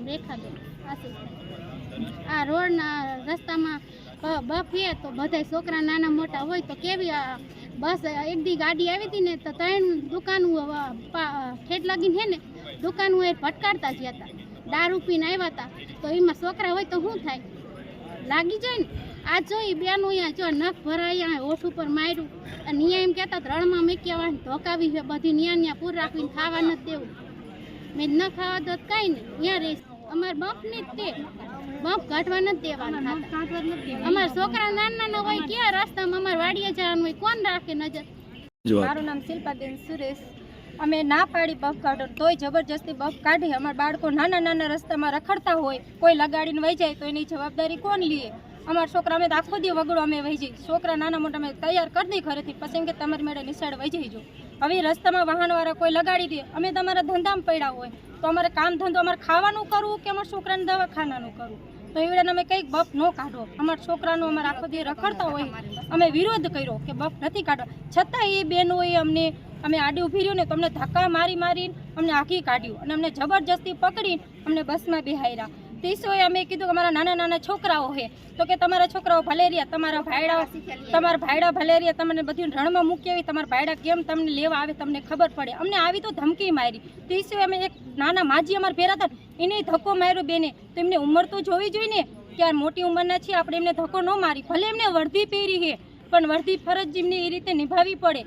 રેખાબેન આ રોડના રસ્તામાં બફીએ તો બધા છોકરા નાના મોટા હોય તો કેવી બસ એક દી ગાડી આવી હતી ને તો 3 દુકાનું ઠેઠ લાગીને હે ને દુકાનું એ ભટકાડતા જ હતા, દારૂ પીને આવ્યા હતા તો એમાં છોકરા હોય તો શું થાય, લાગી જાય ને. આ જોઈ બેનું અહીંયા જો નખ ભરાયા ઓઠ ઉપર માર્યું અને અહીંયા એમ કહેતા રણમાં મૂક્યા ધોકાવી છે બધી ન્યા પૂર રાખીને ખાવા નથી દેવું. મેં ન ખાવા દો કાંઈ નહીં ત્યાં રહીશ. અમારે બમ્પની જ તે બમ્પ કાઢવા નથી દેવાના, અમારા છોકરા નાના હોય ક્યાં રસ્તામાં અમારે વાડીએ જવાનું હોય કોણ રાખે નજર. મારું નામ શિલ્પાબેન સુરેશ. અમે ના પાડી બફ કાઢો તોય જબરજસ્તી બફ કાઢી. અમારા બાળકો નાના રસ્તામાં રખડતા હોય કોઈ લગાડીને વહી જાય તો એની જવાબદારી કોણ લે? અમારા છોકરા અમે આખો દી વગડો અમે વહી જઈએ, છોકરા નાના મોટા અમે તૈયાર કરી દઈ ઘરેથી, પછી એમ કે તમારી મેળે નિશાળ વહી જઈજો. હવે રસ્તામાં વાહનવાળા કોઈ લગાડી દે, અમે તમારા ધંધામાં પડ્યા હોય તો અમારે કામ ધંધો અમારે ખાવાનું કરવું કે અમારા છોકરાને દવાખાનાનું કરવું? તો એવડે અમે કંઈક બફ ન કાઢો. અમારા છોકરાનું અમારે આખો દી રખડતા હોય અમે વિરોધ કર્યો કે બફ નથી કાઢવા, છતાં એ બહેનોએ અમે આડી ઊભી રહ્યું ને તો અમને ધક્કા મારી અમને આખી કાઢ્યું અને અમને જબરજસ્તી પકડીને અમને બસમાં બેહાર્યા. ત્રીસોએ અમે કીધું કે અમારા નાના છોકરાઓ છે તો કે તમારા છોકરાઓ ભલે રહ્યા, તમારા ભાયડા ભલે રહ્યા, તમને બધું રણમાં મૂકી આવી, તમારા ભાયડા કેમ તમને લેવા આવે તમને ખબર પડે. અમને આવી તો ધમકી મારી. ત્રીસોએ અમે એક નાના માજી અમારા ભેરા હતા એને ધક્કો માર્યો બેને, તો એમને ઉંમર તો જોવી જોઈએ ને કે આ મોટી ઉંમરના છીએ આપણે એમને ધક્કો ન મારી. ભલે એમને વર્દી પહેરી છે પણ વર્દી ફરજ એમને એ રીતે નિભાવવી પડે.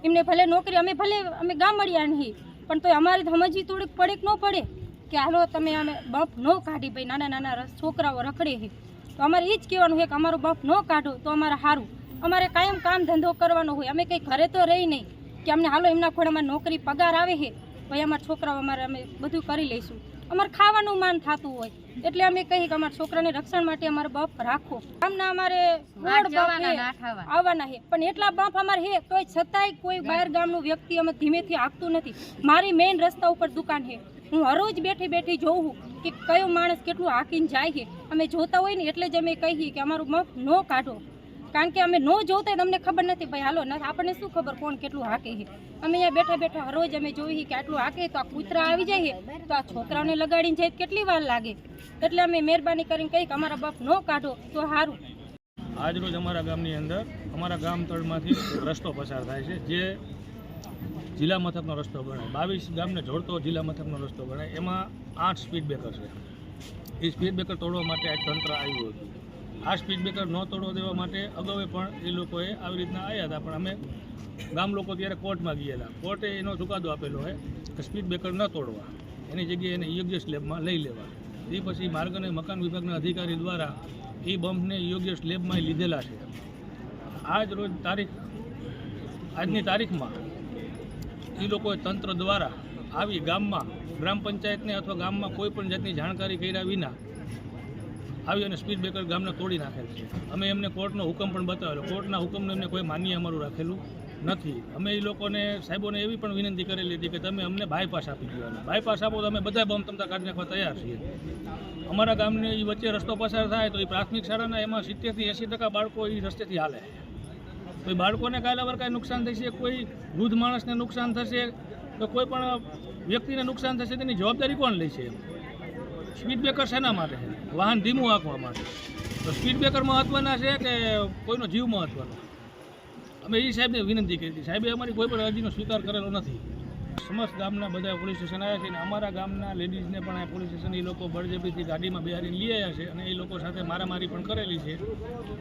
એમને ભલે નોકરી અમે ગામડિયા નહીં પણ તો અમારે સમજવી થોડીક પડે કે ન પડે કે હાલો તમે અમે બફ ન કાઢી ભાઈ, નાના છોકરાઓ રખડે છે તો અમારે એ જ કહેવાનું છે કે અમારું બફ ન કાઢો તો અમારે સારું. અમારે કાયમ કામ ધંધો કરવાનો હોય, અમે કંઈ ઘરે તો રહી નહીં કે અમને હાલો એમના ખોડામાં નોકરી પગાર આવે છે ભાઈ અમારા છોકરાઓ અમે બધું કરી લઈશું. અમારે ખાવાનું માન થતું હોય એટલે અમે કહીએ કે અમારા છોકરાને રક્ષણ માટે અમારે બફ રાખો. ગામના અમારે આવવાના છે પણ એટલા બફ અમારે છે તોય છતાંય કોઈ બહાર ગામનું વ્યક્તિ અમે ધીમેથી આપતું નથી. મારી મેઇન રસ્તા ઉપર દુકાન છે, હું હરોજ બેઠી જોઉં કે કયો માણસ કેટલું હાકીને જાય છે. અમે જોતા હોય ને એટલે જ અમે કહીએ કે અમારું બફ ન કાઢો, કારણ કે અમે ન જોતા હોય અમને ખબર નથી ભાઈ હાલો આપણને શું ખબર કોણ કેટલું હાકે છે. અમે અહીંયા બેઠા હરોજ અમે જોઈએ કે આટલું હાકે તો આ કૂતરા આવી જાય તો આ છોકરાઓને લગાડીને જાય કેટલી વાર લાગે. એટલે અમે મહેરબાની કરીને કહીએ કે અમારા બફ ન કાઢો તો સારું. આજરોજ અમારા ગામની અંદર અમારા ગામ તળમાંથી રસ્તો પસાર થાય છે જે જિલ્લા મથકનો રસ્તો ગણાય, 22 ગામને જોડતો જિલ્લા મથકનો રસ્તો ગણાય. એમાં 8 સ્પીડ બ્રેકર છે. એ સ્પીડ બ્રેકર તોડવા માટે આ તંત્ર આવ્યું હતું. આ સ્પીડ બ્રેકર ન તોડવા દેવા માટે અગાઉ પણ એ લોકોએ આવી રીતના આવ્યા હતા, પણ અમે ગામ લોકો ત્યારે કોર્ટમાં ગયેલા. કોર્ટે એનો ચુકાદો આપેલો હોય કે સ્પીડ બ્રેકર ન તોડવા, એની જગ્યાએ એને યોગ્ય સ્લેબમાં લઈ લેવા. એ પછી માર્ગ અને મકાન વિભાગના અધિકારી દ્વારા એ બમ્પને યોગ્ય સ્લેબમાં લીધેલા છે. આજની તારીખમાં એ લોકોએ તંત્ર દ્વારા આવી ગામમાં ગ્રામ પંચાયતને અથવા ગામમાં કોઈ પણ જાતની જાણકારી કર્યા વિના આવી અને સ્પીડ બ્રેકર ગામને તોડી નાખેલ છે. અમે એમને કોર્ટનો હુકમ પણ બતાવેલો, કોર્ટના હુકમને એમને કોઈ માન્ય અમારું રાખેલું નથી. અમે એ લોકોને સાહેબોને એવી પણ વિનંતી કરેલી હતી કે તમે અમને બાયપાસ આપી દેવાના, બાયપાસ આપો તો અમે બધા બમ્પ તમતા કાઢી નાખવા તૈયાર છીએ. અમારા ગામને એ વચ્ચે રસ્તો પસાર થાય તો એ પ્રાથમિક શાળાના એમાં 70 થી 80% બાળકો એ રસ્તેથી હાલે. તો એ બાળકોને કાલે અવર કાંઈ નુકસાન થશે, કોઈ વૃદ્ધ માણસને નુકસાન થશે, તો કોઈ પણ વ્યક્તિને નુકસાન થશે તેની જવાબદારી કોણ લે છે? સ્પીડ બ્રેકર શેના માટે છે? વાહન ધીમું હાંકવા માટે. તો સ્પીડ બ્રેકર મહત્ત્વના છે કે કોઈનો જીવ મહત્ત્વનો? અમે એ સાહેબને વિનંતી કરી હતી, સાહેબે અમારી કોઈ પણ અરજીનો સ્વીકાર કરેલો નથી. સમસ્ત ગામના બધા પોલીસ સ્ટેશન આવ્યા છે અને અમારા ગામના લેડીઝને પણ આ પોલીસ સ્ટેશન એ લોકો બળજબરીથી ગાડીમાં બેહારીને લઈ આવ્યા છે અને એ લોકો સાથે મારામારી પણ કરેલી છે.